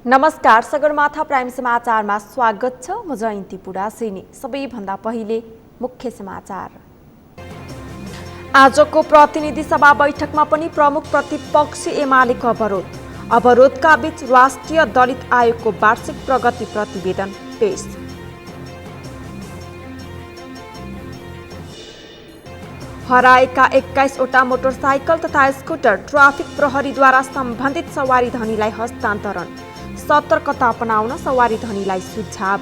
नमस्कार, सगरमाथा प्राइम समाचारमा स्वागत छ। म जयन्ती पुडासेनी। सबैभन्दा पहिले मुख्य समाचार। आजको प्रतिनिधि सभा बैठकमा पनि प्रमुख प्रतिपक्षी एमालेको अवरोधका बीच राष्ट्रिय दलित आयोगको वार्षिक प्रगति प्रतिवेदन पेश। हराएका 21वटा मोटरसाइकल तथा स्कुटर ट्राफिक प्रहरीद्वारा सम्बन्धित सवारी धनीलाई हस्तान्तरण। सतर्कता अपनाउन सवारी धनीलाई सुझाव।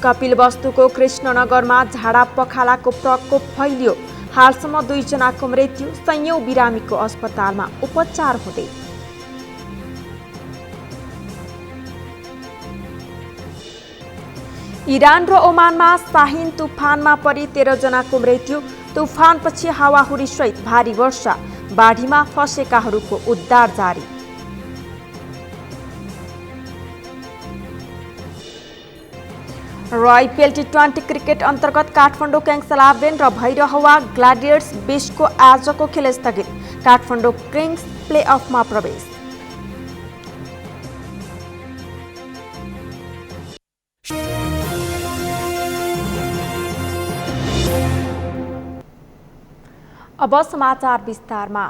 कपिलवस्तुको कृष्णनगरमा झाडा पखालाको प्रकोप फैलियो। हालसम्म 2 जनाको मृत्यु, सयौं बिरामीको अस्पतालमा उपचार हुँदै। इरान र ओमानमा शाहीन तुफानमा परि 13 जनाको मृत्यु। तुफानपछि हावाहुरी सहित भारी वर्षा, बाढीमा फँसेकाहरूको उद्धार जारी। र आइपिएल टी20 क्रिकेट अन्तर्गत काठमाडौँ किङ्स 11 र भैरहवा ग्लाडिएटर्स बीचको आजको खेल स्थगित। काठमाडौँ किङ्स प्लेअफमा प्रवेश। अब समाचार विस्तारमा।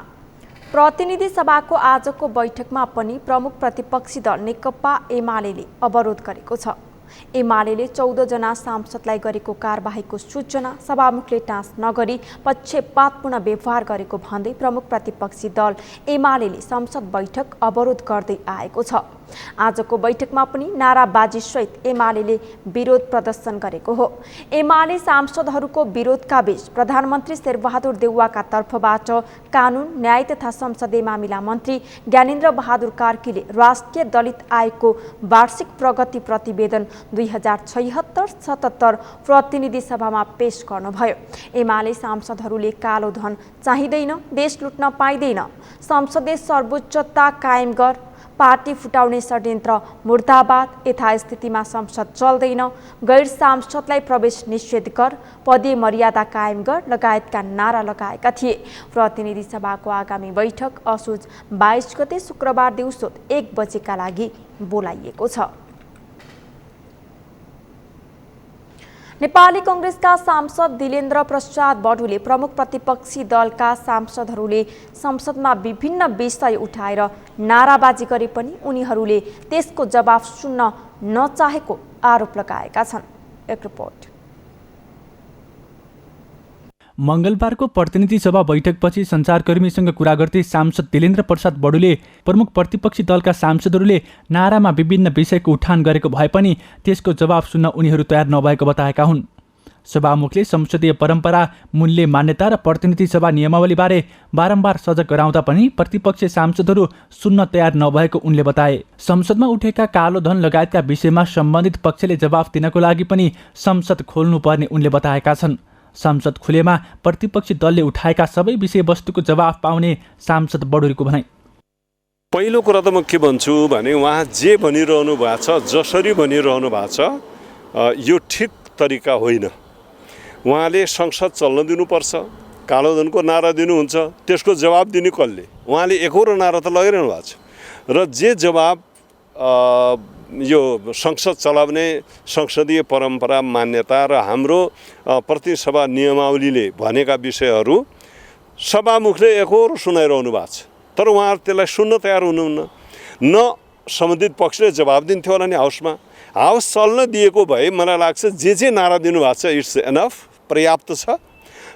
प्रतिनिधि सभाको आजको बैठकमा पनि प्रमुख प्रतिपक्षी दल नेकपा एमालेले अवरोध गरेको छ। एमालेले 14 जना सांसदलाई गरेको कारबाहीको सूचना सभामुखले टाँस नगरी पक्षपातपूर्ण व्यवहार गरेको भन्दै प्रमुख प्रतिपक्षी दल एमालेले संसद बैठक अवरोध गर्दै आएको छ। आजको बैठकमा पनि नाराबाजी सहित एमालेले विरोध प्रदर्शन गरेको हो। एमाले सांसदहरूको विरोधका बीच प्रधानमन्त्री शेरबहादुर देउवाका तर्फबाट कानुन, न्याय तथा संसदीय मामिला मन्त्री ज्ञानेन्द्र बहादुर कार्कीले राष्ट्रिय दलित आयोगको वार्षिक प्रगति प्रतिवेदन 2076-77 प्रतिनिधि सभामा पेश गर्नुभयो। एमाले सांसदहरूले कालो धन चाहिँदैन, देश लुट्न पाइँदैन, संसदीय सर्वोच्चता कायम गर, पार्टी फुटाउने षड्यन्त्र मुर्दाबाद, यथास्थितिमा संसद चल्दैन, गैर सांसदलाई प्रवेश निषेध कर, पदीय मर्यादा कायम गर लगायतका नारा लगाएका थिए। प्रतिनिधि सभाको आगामी बैठक असोज 22 गते शुक्रबार दिउँसो 1 बजेका लागि बोलाइएको छ। नेपाली कांग्रेसका सांसद दिलेन्द्र प्रसाद बडुले प्रमुख प्रतिपक्षी दलका सांसदहरूले संसदमा विभिन्न विषय उठाएर नाराबाजी गरे पनि उनीहरूले त्यसको जवाफ सुन्न नचाहेको आरोप लगाएका छन्। एक रिपोर्ट। मंगलबारको प्रतिनिधि सभा बैठकपछि सञ्चारकर्मीसँग कुरा गर्दै सांसद दिलेन्द्र प्रसाद बडुले प्रमुख प्रतिपक्षी दलका सांसदहरूले नारामा विभिन्न विषयको उठान गरेको भए पनि त्यसको जवाफ सुन्न उनीहरू तयार नभएको बताएका हुन्। सभामुखले संसदीय परम्परा, मूल्य, मान्यता र प्रतिनिधि सभा नियमावलीबारे बारम्बार सजग गराउँदा पनि प्रतिपक्षी सांसदहरू सुन्न तयार नभएको उनले बताए। संसदमा उठेका कालो धन लगायतका विषयमा सम्बन्धित पक्षले जवाफ दिनको लागि पनि संसद खोल्नुपर्ने उनले बताएका छन्। संसद खुलेमा प्रतिपक्षी दलले उठाएका सबै विषयवस्तुको जवाफ पाउने सांसद बडुलीको भनाइ। पहिलो कुरा त म के भन्छु भने उहाँ जे भनिरहनु भएको छ, जसरी भनिरहनु भएको छ, यो ठिक तरिका होइन। उहाँले संसद चल्न दिनुपर्छ, कालो धनको नारा दिनुहुन्छ, त्यसको जवाब दिने कसले? उहाँले एकहोरो नारा त लगाइरहनु भएको छ र जे जवाब यो संसद चलाउने संसदीय परम्परा, मान्यता र हाम्रो प्रतिसभा नियमावलीले भनेका विषयहरू सभामुखले एकहोरो सुनाइरहनु भएको छ, तर उहाँहरू त्यसलाई सुन्न तयार हुनुहुन्न। न सम्बन्धित पक्षले जवाब दिन्थ्यो होला नि हाउसमा। हाउस चल्न दिएको भए मलाई लाग्छ जे नारा दिनुभएको छ इट्स एनफ, पर्याप्त छ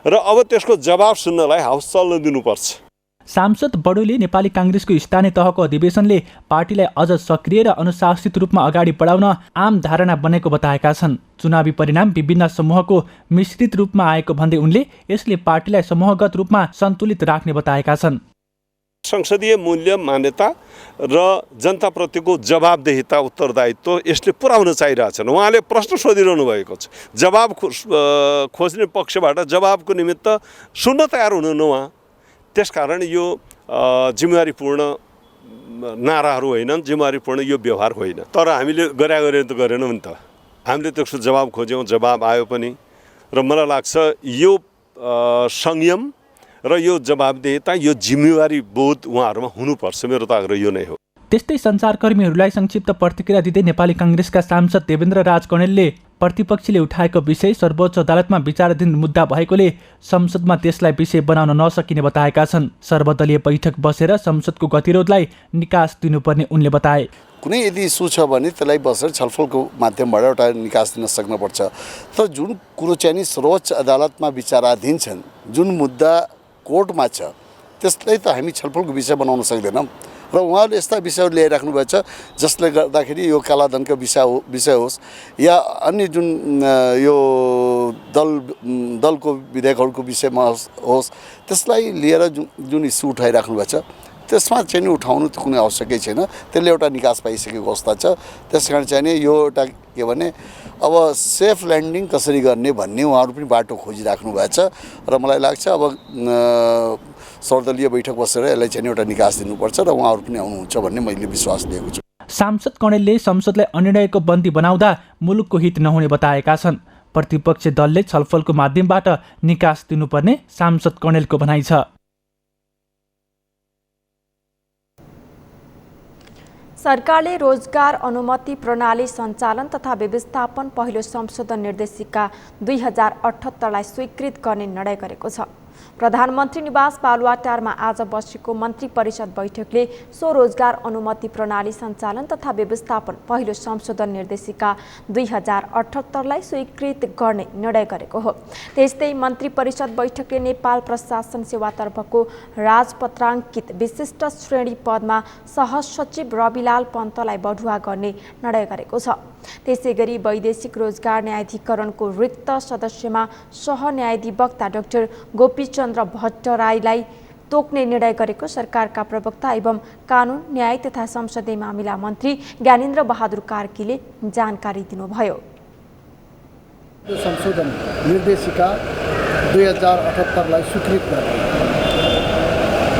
र अब त्यसको जवाब सुन्नलाई हाउस चल्न दिनुपर्छ। सांसद बडुले नेपाली कांग्रेसको स्थानीय तहको अधिवेशनले पार्टीलाई अझ सक्रिय र अनुशासित रूपमा अगाडि बढाउन आम धारणा बनेको बताएका छन्। चुनावी परिणाम विभिन्न समूहको मिश्रित रूपमा आएको भन्दै उनले यसले पार्टीलाई समूहगत रूपमा सन्तुलित राख्ने बताएका छन्। संसदीय मूल्य, मान्यता र जनताप्रतिको जवाबदेहिता, उत्तरदायित्व यसले पुर्याउन चाहिरहेछन्। उहाँले प्रश्न सोधिरहनु भएको छ, जवाब खोज्ने पक्षबाट जवाबको निमित्त सुन्न तयार हुनुहुन्न उहाँ। त्यसकारण यो जिम्मेवारीपूर्ण नाराहरू होइनन्, जिम्मेवारीपूर्ण यो व्यवहार होइन। तर हामीले गरे त गरेनौँ नि त, हामीले त्यसको जवाब खोज्यौँ, जवाब आयो पनि। र मलाई लाग्छ यो संयम र यो जवाबदेहिता, यो जिम्मेवारी बोध उहाँहरूमा हुनुपर्छ। मेरो त आग्रह यो नै हो। त्यस्तै सञ्चारकर्मीहरूलाई संक्षिप्त प्रतिक्रिया दिँदै नेपाली काङ्ग्रेसका सांसद देवेन्द्र राज कणेलले प्रतिपक्षीले उठाएको विषय सर्वोच्च अदालतमा विचाराधीन मुद्दा भएकोले संसदमा त्यसलाई विषय बनाउन नसकिने बताएका छन्। सर्वदलीय बैठक बसेर संसदको गतिरोधलाई निकास दिनुपर्ने उनले बताए। कुनै यदि इस्यु छ भने त्यसलाई बसेर छलफलको माध्यमबाट एउटा निकास दिन सक्नुपर्छ। तर जुन कुरो चाहिँ नि सर्वोच्च अदालतमा विचाराधीन छन्, जुन मुद्दा कोर्टमा छ, त्यसलाई त हामी छलफलको विषय बनाउन सक्दैनौँ। र उहाँले यस्ता विषयहरू ल्याइराख्नु भएको छ जसले गर्दाखेरि यो कालाधनको विषय होस् या अन्य जुन यो दलको विधेयकहरूको विषयमा होस्, त्यसलाई लिएर जुन इस्यु उठाइराख्नु भएको छ त्यसमा चाहिँ नि उठाउनु त कुनै आवश्यकै छैन। त्यसले एउटा निकास पाइसकेको अवस्था छ। त्यसकारण चाहिँ नि यो एउटा के भने अब सेफ ल्यान्डिङ कसरी गर्ने भन्ने उहाँहरू पनि बाटो खोजिराख्नु भएको छ र मलाई लाग्छ अब सर्वदलीय बैठक बसेर यसलाई चाहिँ एउटा निकास दिनुपर्छ र उहाँहरू पनि आउनुहुन्छ भन्ने मैले विश्वास लिएको छु। सांसद कणेलले संसदलाई अनिर्णयको बन्दी बनाउँदा मुलुकको हित नहुने बताएका छन्। प्रतिपक्षी दलले छलफलको माध्यमबाट निकास दिनुपर्ने सांसद कणेलको भनाइ छ। सरकारले रोजगार अनुमति प्रणाली सञ्चालन तथा व्यवस्थापन पहिलो संशोधन निर्देशिका 2078लाई स्वीकृत गर्ने निर्णय गरेको छ। प्रधानमन्त्री निवास बालुवाटारमा आज बसेको मन्त्री परिषद बैठकले सो रोजगार अनुमति प्रणाली सञ्चालन तथा व्यवस्थापन पहिलो संशोधन निर्देशिका 2078लाई स्वीकृत गर्ने निर्णय गरेको हो। त्यस्तै मन्त्री परिषद बैठकले नेपाल प्रशासन सेवातर्फको राजपत्राङ्कित विशिष्ट श्रेणी पदमा सहसचिव रविलाल पन्तलाई बढुवा गर्ने निर्णय गरेको छ। त्यसैगरी वैदेशिक रोजगार न्यायाधिकरणको रिक्त सदस्यमा सहन्यायाधिवक्ता डाक्टर गोपीचन्द्र भट्टराईलाई तोक्ने निर्णय गरेको सरकारका प्रवक्ता एवं कानुन न्याय तथा संसदीय मामिला मन्त्री ज्ञानेन्द्र बहादुर कार्कीले जानकारी दिनुभयो। संशोधन निर्देशिका 2078लाई स्वीकृत गर्ने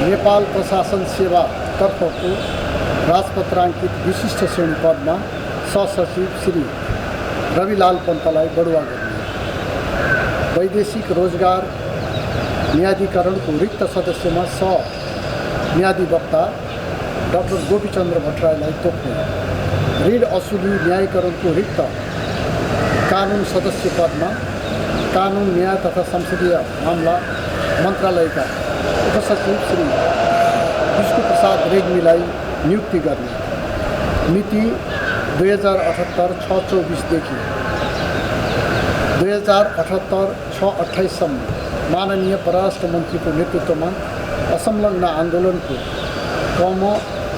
नेपाल प्रशासन सेवातर्फको राजपत्राङ्कित विशिष्ट श्रेणी पदमा सहसचिव श्री रविलाल पन्तलाई बढुवा गर्ने, वैदेशिक रोजगार न्यायाधिकरणको रिक्त सदस्यमा सहन्यायाधिवक्ता डाक्टर गोपीचन्द्र भट्टराईलाई तोक्ने, ऋण असुली न्यायीकरणको रिक्त कानुन सदस्य पदमा कानुन न्याय तथा संसदीय मामला मन्त्रालयका उपसचिव श्री विष्णुप्रसाद रेग्मीलाई नियुक्ति गर्ने, मिति 2078-624देखि 2078-628सम्म माननीय परराष्ट्र मन्त्रीको नेतृत्वमा असंलग्न आन्दोलनको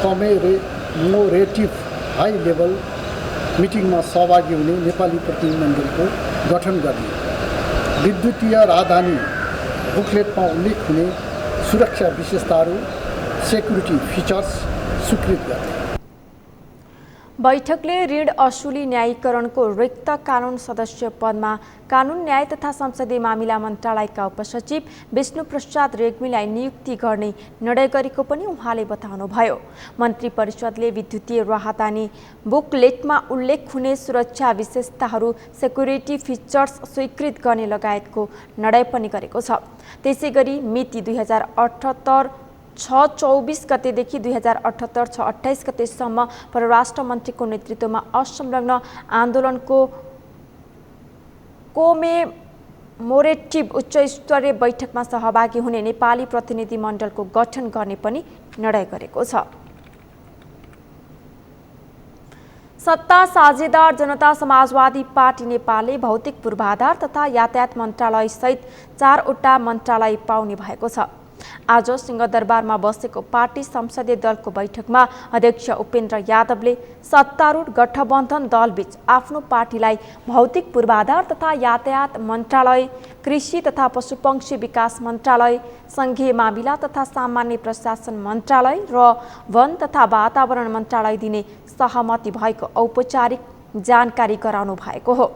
कमेमोरेटिभ हाई लेभल मिटिङमा सहभागी हुने नेपाली प्रतिनिधिमण्डलको गठन गर्ने, विद्युतीय राजधानी बुकलेटमा उल्लेख हुने सुरक्षा विशेषताहरू सेक्युरिटी फिचर्स स्वीकृत गर्ने। बैठकले ऋण असुली न्यायीकरणको रिक्त कानुन सदस्य पदमा कानुन न्याय तथा संसदीय मामिला मन्त्रालयका उपसचिव विष्णुप्रसाद रेग्मीलाई नियुक्ति गर्ने निर्णय गरेको पनि उहाँले बताउनुभयो। मन्त्री परिषदले विद्युतीय राहदानी बुकलेटमा उल्लेख हुने सुरक्षा विशेषताहरू सेक्युरिटी फिचर्स स्वीकृत गर्ने लगायतको निर्णय पनि गरेको छ। त्यसैगरी मिति 2078-624 गतेदेखि 2078-628 गतेसम्म परराष्ट्र मन्त्रीको नेतृत्वमा असंलग्न आन्दोलनको कोमेमोरेटिभ उच्च स्तरीय बैठकमा सहभागी हुने नेपाली प्रतिनिधिमण्डलको गठन गर्ने पनि निर्णय गरेको छ। सत्ता साझेदार जनता समाजवादी पार्टी नेपालले भौतिक पूर्वाधार तथा यातायात मन्त्रालय सहित 4वटा मन्त्रालय पाउने भएको छ। आज सिंहदरबारमा बसेको पार्टी संसदीय दलको बैठकमा अध्यक्ष उपेन्द्र यादवले सत्तारूढ गठबन्धन दलबीच आफ्नो पार्टीलाई भौतिक पूर्वाधार तथा यातायात मन्त्रालय, कृषि तथा पशुपक्षी विकास मन्त्रालय, संघीय मामिला तथा सामान्य प्रशासन मन्त्रालय र वन तथा वातावरण मन्त्रालय दिने सहमति भएको औपचारिक जानकारी गराउनु भएको हो।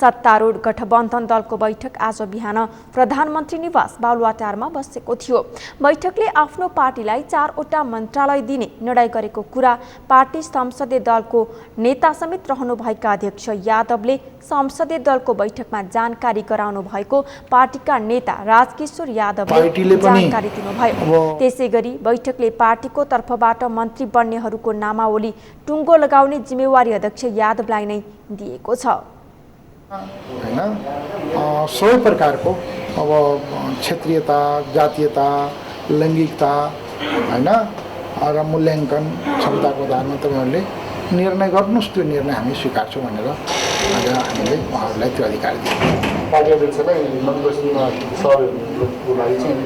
सत्तारूढ गठबन्धन दलको बैठक आज बिहान प्रधानमन्त्री निवास बालुवाटारमा बसेको थियो। बैठकले आफ्नो पार्टीलाई 4वटा मन्त्रालय दिने निर्णय गरेको कुरा पार्टी संसदीय दलको नेता समेत रहनुभएका अध्यक्ष यादवले संसदीय दलको बैठकमा जानकारी गराउनु भएको पार्टीका नेता राजकिशोर यादवले जानकारी दिनुभयो। त्यसैगरी बैठकले पार्टीको तर्फबाट मन्त्री बन्नेहरूको नामावली टुङ्गो लगाउने जिम्मेवारी अध्यक्ष यादवलाई नै दिएको छ। हैन सबै प्रकारको अब क्षेत्रीयता, जातीयता, लैङ्गिकता हैन र मूल्याङ्कन क्षमताको आधारमा तपाईँहरूले निर्णय गर्नुहोस्, त्यो निर्णय हामी स्वीकार्छौँ भनेर आज हामीले उहाँहरूलाई त्यो अधिकार दियौँ। पार्टी अध्यक्षलाई सहयोगको लागि चाहिँ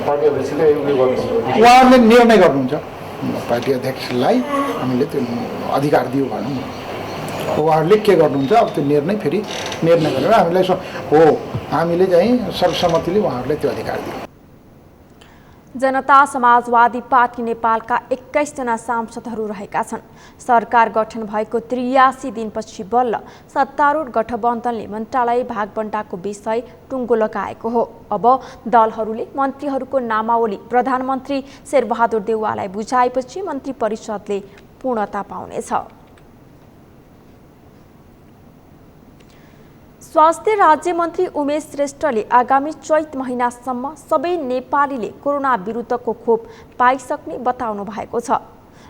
पार्टी अध्यक्षले उहाँहरूले निर्णय गर्नुहुन्छ। पार्टी अध्यक्षलाई हामीले त्यो अधिकार दियौँ भनौँ। उहाँहरूले के गर्नुहुन्छ अब त्यो निर्णय फेरि निर्णय गरेर हामीलाई हामीले चाहिँ सर्वसम्मतिले उहाँहरूलाई त्यो अधिकार दियौँ। जनता समाजवादी पार्टी नेपालका 21 जना सांसदहरू रहेका छन्। सरकार गठन भएको 83 दिनपछि बल्ल सत्तारूढ गठबन्धनले मन्त्रालय भागबण्डाको विषय टुङ्गो लगाएको हो। अब दलहरूले मन्त्रीहरूको नामावली प्रधानमन्त्री शेरबहादुर देउवालाई बुझाएपछि मन्त्री परिषदले पूर्णता पाउनेछ। स्वास्थ्य राज्य मन्त्री उमेश श्रेष्ठले आगामी चैत महिनासम्म सबै नेपालीले कोरोना विरुद्धको खोप पाइसक्ने बताउनु भएको छ।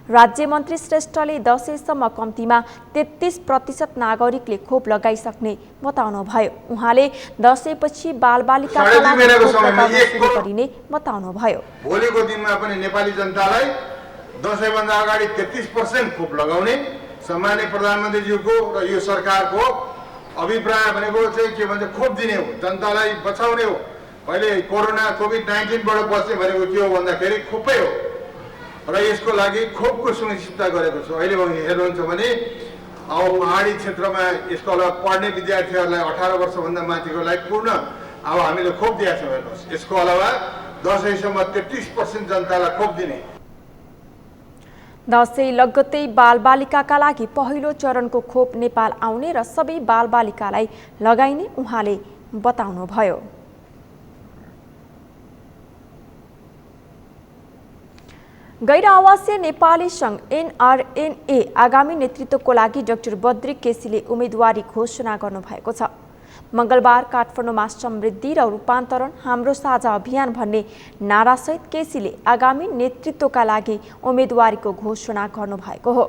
राज्य मन्त्री श्रेष्ठले दशैंसम्म कम्तीमा 33% नागरिकले खोप लगाइसक्ने बताउनुभयो। उहाँले दशैंपछि बालबालिकाका लागि गरिने बताउनुभयो। भोलिको दिनमा पनि नेपाली जनतालाई दशैंभन्दा अगाडि 33% खोप लगाउने सम्माननीय प्रधानमन्त्रीज्यूको र यो सरकारको अभिप्राय भनेको चाहिँ के भन्छ, खोप दिने हो, जनतालाई बचाउने हो। अहिले कोरोना कोभिड-19बाट बच्ने भनेको के हो भन्दाखेरि खोपै हो र यसको लागि खोपको सुनिश्चितता गरेको छ। अहिले हेर्नुहुन्छ भने अब पहाडी क्षेत्रमा यसको अलावा पढ्ने विद्यार्थीहरूलाई 18 वर्षभन्दा माथिकोलाई पूर्ण अब हामीले खोप दिएका छौँ। हेर्नुहोस्, यसको अलावा दशैंसम्म 33% जनतालाई खोप दिने। दशैं लगत्तै बालबालिकाका लागि पहिलो चरणको खोप नेपाल आउने र सबै बालबालिकालाई लगाइने उहाँले बताउनुभयो। गैर आवासीय नेपाली सङ्घ NRNA आगामी नेतृत्वको लागि डाक्टर बद्री केसीले उम्मेदवारी घोषणा गर्नुभएको छ। मंगलबार काठमाडौँमा समृद्धि र रूपान्तरण हाम्रो साझा अभियान भन्ने नारासहित केसीले आगामी नेतृत्वका लागि उम्मेदवारीको घोषणा गर्नुभएको हो।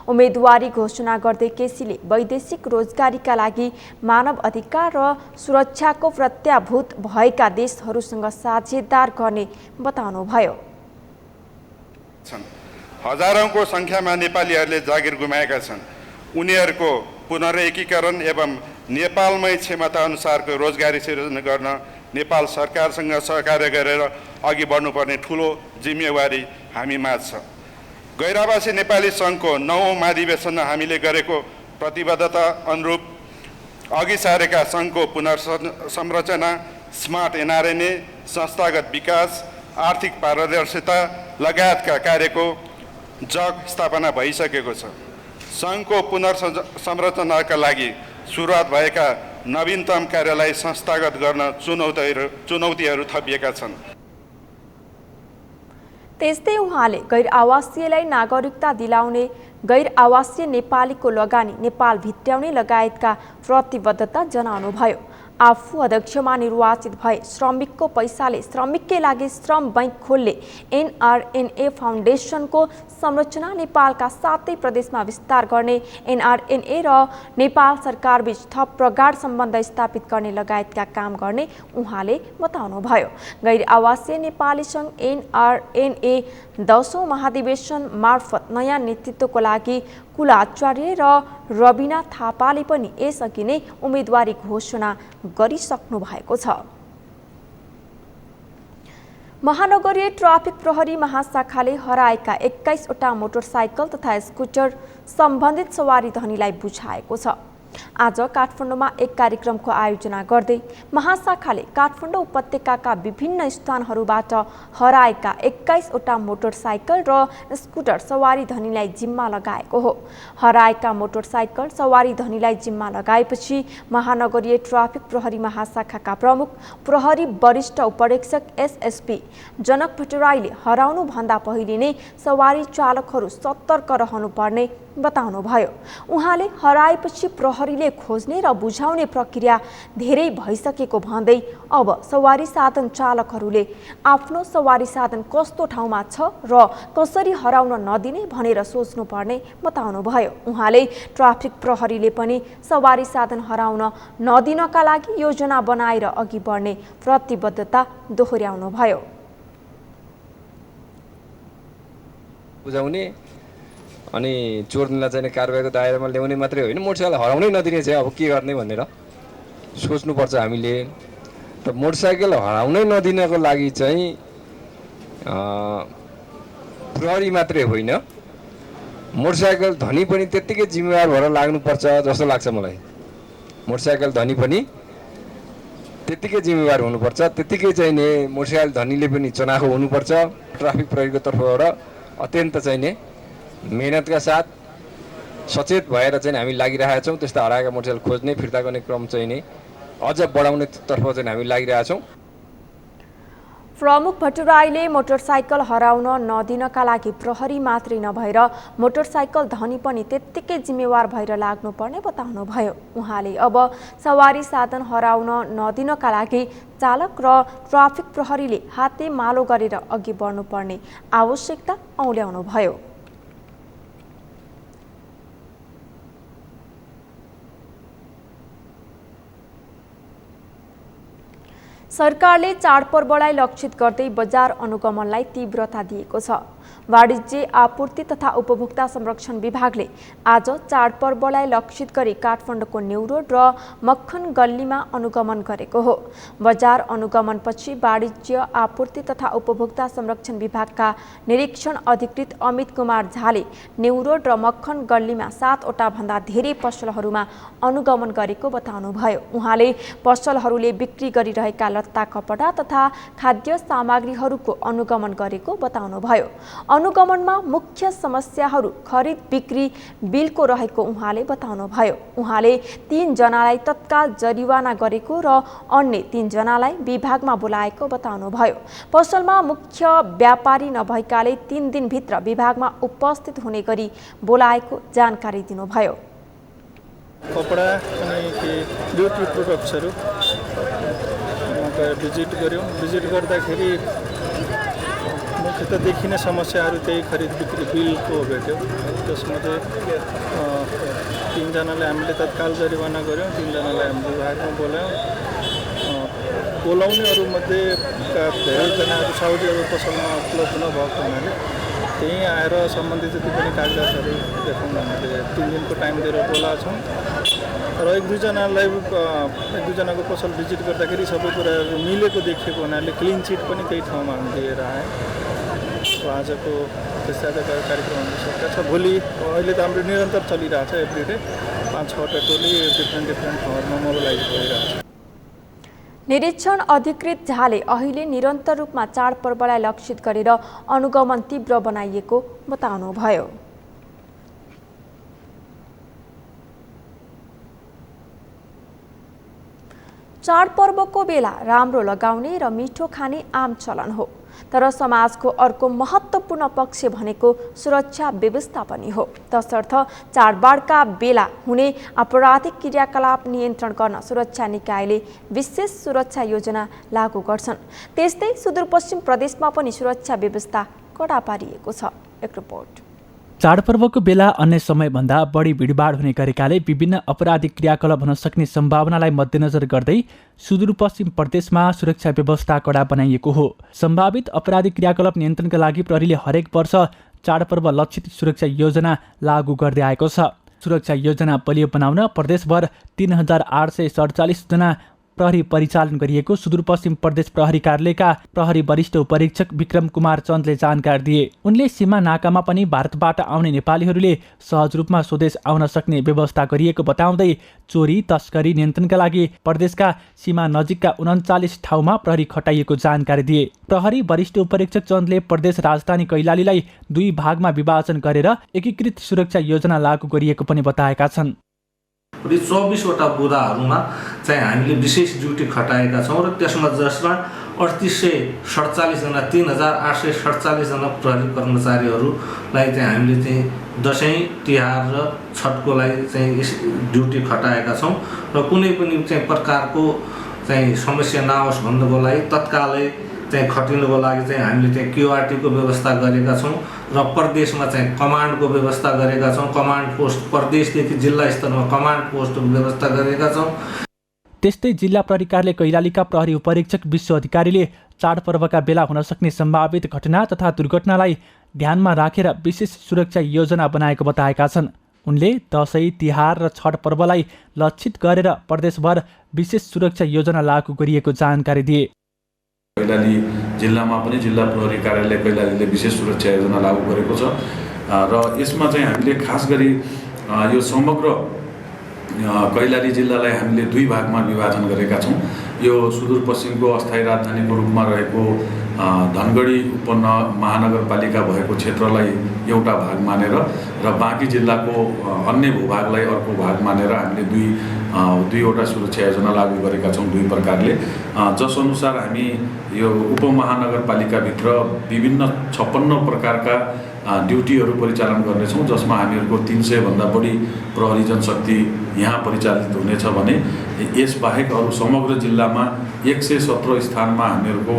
उम्मेदवारी घोषणा गर्दै केसीले वैदेशिक रोजगारीका लागि मानव अधिकार र सुरक्षाको प्रत्याभूत भएका देशहरूसँग साझेदार गर्ने बताउनुभयो। हजारौंको संख्यामा नेपालीहरूले जागिर गुमाएका छन्। उनीहरूको पुनर्एकीकरण एवं नेपालमै क्षमता अनुसारको रोजगारी सृजना गर्न नेपाल सरकारसँग सहकार्य गरेर अघि बढ्नुपर्ने ठूलो जिम्मेवारी हामीमा छ। गैर-आवासी नेपाली सङ्घको 9औं महाधिवेशनमा हामीले गरेको प्रतिबद्धता अनुरूप अघि सारेका सङ्घको पुनर्संरचना, स्मार्ट NRNA, संस्थागत विकास, आर्थिक पारदर्शिता लगायतका कार्यको जग स्थापना भइसकेको छ। सङ्घको पुनर्संरचनाका लागि सुरुवात भएका नवीनतम कार्यलाई संस्थागत गर्न चुनौतीहरू थपिएका छन्। त्यस्तै उहाँले गैर आवासीयलाई नागरिकता दिलाउने, गैर आवासीय नेपालीको लगानी नेपाल भित्र्याउने लगायतका प्रतिबद्धता जनाउनुभयो। आफू अध्यक्षमा निर्वाचित भए श्रमिकको पैसाले श्रमिककै लागि श्रम बैंक खोल्ने NRNA फाउन्डेसनको संरचना नेपालका 7 प्रदेशमा विस्तार गर्ने, NRNA र नेपाल सरकारबीच थप प्रगाढ सम्बन्ध स्थापित गर्ने लगायतका काम गर्ने उहाँले बताउनुभयो। गैर आवासीय नेपाली सङ्घ NRNA 10औं महाधिवेशन मार्फत नयाँ नेतृत्वको लागि कुलाचार्य र रबिना थापाले पनि यसअघि नै उम्मेदवारी घोषणा गरिसक्नु भएको छ। महानगरीय ट्राफिक प्रहरी महाशाखाले हराएका 21 वटा मोटरसाइकल तथा स्कुटर सम्बन्धित सवारी धनीलाई बुझाएको छ। आज काठमाडौँमा एक कार्यक्रमको आयोजना गर्दै महाशाखाले काठमाडौँ उपत्यकाका विभिन्न स्थानहरूबाट हराएका 21वटा मोटरसाइकल र स्कुटर सवारी धनीलाई जिम्मा लगाएको हो। हराएका मोटरसाइकल सवारी धनीलाई जिम्मा लगाएपछि महानगरीय ट्राफिक प्रहरी महाशाखाका प्रमुख प्रहरी वरिष्ठ उपरीक्षक एसएसपी जनक भट्टराईले हराउनुभन्दा पहिले नै सवारी चालकहरू सतर्क रहनुपर्ने बताउनुभयो। उहाँले हराएपछि प्रहरीले खोज्ने र बुझाउने प्रक्रिया धेरै भइसकेको भन्दै अब सवारी साधन चालकहरूले आफ्नो सवारी साधन कस्तो ठाउँमा छ र कसरी हराउन नदिने भनेर सोच्नुपर्ने बताउनुभयो। उहाँले ट्राफिक प्रहरीले पनि सवारी साधन हराउन नदिनका लागि योजना बनाएर अघि बढ्ने प्रतिबद्धता दोहोर्याउनुभयो। बुझाउने अनि चोर्नेलाई चाहिँ कारबाहीको दायरामा ल्याउने मात्रै होइन, मोटरसाइकल हराउनै नदिने चाहिँ अब के गर्ने भनेर सोच्नुपर्छ हामीले। त मोटरसाइकल हराउनै नदिनको लागि चाहिँ प्रहरी मात्रै होइन, मोटरसाइकल धनी पनि त्यत्तिकै जिम्मेवार भएर लाग्नुपर्छ जस्तो लाग्छ मलाई। मोटरसाइकल धनी पनि त्यत्तिकै जिम्मेवार हुनुपर्छ, त्यत्तिकै चाहिँ नि मोटरसाइकल धनीले पनि चनाखो हुनुपर्छ। ट्राफिक प्रहरीको तर्फबाट अत्यन्त चाहिँ नि मेहनतका साथ सचेत भएर चाहिँ हामी लागिरहेका छौँ। त्यस्ता हराएका मोटरसाइकल खोज्ने फिर्ता गर्ने क्रम चाहिँ नि अझ बढाउने तर्फ चाहिँ हामी लागिरहेका छौँ। प्रमुख भट्टराईले मोटरसाइकल हराउन नदिनका लागि प्रहरी मात्रै नभएर मोटरसाइकल धनी पनि त्यत्तिकै जिम्मेवार भएर लाग्नुपर्ने बताउनुभयो। उहाँले अब सवारी साधन हराउन नदिनका लागि चालक र ट्राफिक प्रहरीले हातेमालो गरेर अघि बढ्नुपर्ने आवश्यकता औल्याउनुभयो। सरकारले चाडपर्वलाई लक्षित गर्दै बजार अनुगमनलाई तीव्रता दिएको छ। वाणिज्य आपूर्ति तथा उपभोक्ता संरक्षण विभागले आज चाडपर्वलाई लक्षित गरी काठमाडौँको न्यू रोड र मक्खन गल्लीमा अनुगमन गरेको हो। बजार अनुगमनपछि वाणिज्य आपूर्ति तथा उपभोक्ता संरक्षण विभागका निरीक्षण अधिकृत अमित कुमार झाले न्यू रोड र मक्खन गल्लीमा 7वटा भन्दा धेरै पसलहरूमा अनुगमन गरेको बताउनुभयो। उहाँले पसलहरूले बिक्री गरिरहेका लत्ता कपडा तथा खाद्य सामग्रीहरूको अनुगमन गरेको बताउनुभयो। अनुगमनमा मुख्य समस्याहरू खरिद बिक्री बिलको रहेको उहाँले बताउनुभयो। उहाँले 3 जनालाई तत्काल जरिवाना गरेको र अन्य 3 जनालाई विभागमा बोलाएको बताउनुभयो। पसलमा मुख्य व्यापारी नभएकाले 3 दिनभित्र विभागमा उपस्थित हुने गरी बोलाएको जानकारी दिनुभयो। कपडा अनि ब्युटी प्रोडक्ट्सहरू भिजिट गऱ्यौँ। भिजिट गर्दाखेरि मुख्यतः देखिने समस्याहरू त्यही खरिद बिक्री बिलको भेट्यो। त्यसमा चाहिँ 3 जनालाई हामीले तत्काल जरिवाना गऱ्यौँ, 3 जनालाई हामीले विभागमा बोलायौँ। बोलाउनेहरूमध्येका धेरैजनाहरू साउदीहरू पसलमा उपलब्ध नभएको हुनाले त्यहीँ आएर सम्बन्धित जति पनि कागजातहरू देखाउन हामीले 3 दिनको टाइम दिएर बोलाएको छौँ। र 1-2 जनाको पसल भिजिट गर्दाखेरि सबै कुराहरू मिलेको देखिएको हुनाले क्लिन चिट पनि त्यही ठाउँमा दिएर आएँ। आजको त्यस्ता कार्यक्रमहरू सकेका छ। भोलि अहिले त हाम्रो निरन्तर चलिरहेछ, एभ्रिडे 5-6वटा टोली डिफ्रेन्ट ठाउँहरूमा मोबिलाइज भइरहेछ। निरीक्षण अधिकृत झाले अहिले निरन्तर रूपमा चाडपर्वलाई लक्षित गरेर अनुगमन तीव्र बनाइएको बताउनुभयो। चाडपर्वको बेला राम्रो लगाउने र मिठो खाने आम चलन हो, तर समाजको अर्को महत्त्वपूर्ण पक्ष भनेको सुरक्षा व्यवस्था पनि हो। तसर्थ चाडबाडका बेला हुने आपराधिक क्रियाकलाप नियन्त्रण गर्न सुरक्षा निकायले विशेष सुरक्षा योजना लागू गर्छन्। त्यस्तै सुदूरपश्चिम प्रदेशमा पनि सुरक्षा व्यवस्था कडा पारिएको छ। एक रिपोर्ट। चाडपर्वको बेला अन्य समयभन्दा बढी भिडभाड हुने गरेकाले विभिन्न आपराधिक क्रियाकलाप हुन सक्ने सम्भावनालाई मध्यनजर गर्दै सुदूरपश्चिम प्रदेशमा सुरक्षा व्यवस्था कडा बनाइएको हो। सम्भावित आपराधिक क्रियाकलाप नियन्त्रणका लागि प्रहरीले हरेक वर्ष चाडपर्व लक्षित सुरक्षा योजना लागू गर्दै आएको छ। सुरक्षा योजना बलियो बनाउन प्रदेशभर 3847 जना प्रहरी परिचालन गरिएको सुदूरपश्चिम प्रदेश प्रहरी कार्यालयका प्रहरी वरिष्ठ उपरीक्षक विक्रम कुमार चन्दले जानकारी दिए। उनले सीमा नाकामा पनि भारतबाट आउने नेपालीहरूले सहज रूपमा स्वदेश आउन सक्ने व्यवस्था गरिएको बताउँदै चोरी तस्करी नियन्त्रणका लागि प्रदेशका सीमा नजिकका 39 ठाउँमा प्रहरी खटाइएको जानकारी दिए। प्रहरी वरिष्ठ उपरीक्षक चन्दले प्रदेश राजधानी कैलालीलाई 2 भागमा विभाजन गरेर एकीकृत सुरक्षा योजना लागू गरिएको पनि बताएका छन्। 24 वटा बुदाहरूमा चाहिँ हामीले विशेष ड्युटी खटाएका छौँ र त्यसमा जसमा 3847 जना 3847 जना प्रहरी कर्मचारीहरूलाई चाहिँ हामीले चाहिँ दसैँ तिहार र छठको लागि चाहिँ ड्युटी खटाएका छौँ र कुनै पनि चाहिँ प्रकारको चाहिँ समस्या नआओस् भन्नको लागि तत्कालै चाहिँ खटिनुको लागि चाहिँ हामीले चाहिँ क्युआरटीको व्यवस्था गरेका छौँ र प्रदेशमा चाहिँ कमान्डको व्यवस्था गरेका छौँ। कमान्ड पोस्ट प्रदेशदेखि जिल्ला स्तरमा कमान्ड पोस्टको व्यवस्था गरेका छौँ। त्यस्तै जिल्ला प्रहरी कार्यालय कैलालीका प्रहरी उपरीक्षक विश्व अधिकारीले चाडपर्वका बेला हुन सक्ने सम्भावित घटना तथा दुर्घटनालाई ध्यानमा राखेर विशेष सुरक्षा योजना बनाएको बताएका छन्। उनले दसैँ तिहार र छठ पर्वलाई लक्षित गरेर प्रदेशभर विशेष सुरक्षा योजना लागू गरिएको जानकारी दिए। कैलाली जिल्लामा पनि जिल्ला प्रहरी कार्यालय कैलालीले विशेष सुरक्षा योजना लागू गरेको छ र यसमा चाहिँ हामीले खास गरी यो समग्र कैलाली जिल्लालाई हामीले 2 भागमा विभाजन गरेका छौँ। यो सुदूरपश्चिमको अस्थायी राजधानीको रूपमा रहेको धनगढी उपमहानगरपालिका भएको क्षेत्रलाई एउटा भाग मानेर र बाँकी जिल्लाको अन्य भूभागलाई अर्को भाग मानेर हामीले दुईवटा सुरक्षा योजना लागू गरेका छौँ 2 प्रकारले। जसअनुसार हामी यो उपमहानगरपालिकाभित्र विभिन्न 56 प्रकारका ड्युटीहरू परिचालन गर्नेछौँ, जसमा हामीहरूको 300 भन्दा बढी प्रहरी जनशक्ति यहाँ परिचालित हुनेछ भने यसबाहेक अरू समग्र जिल्लामा 117 स्थानमा हामीहरूको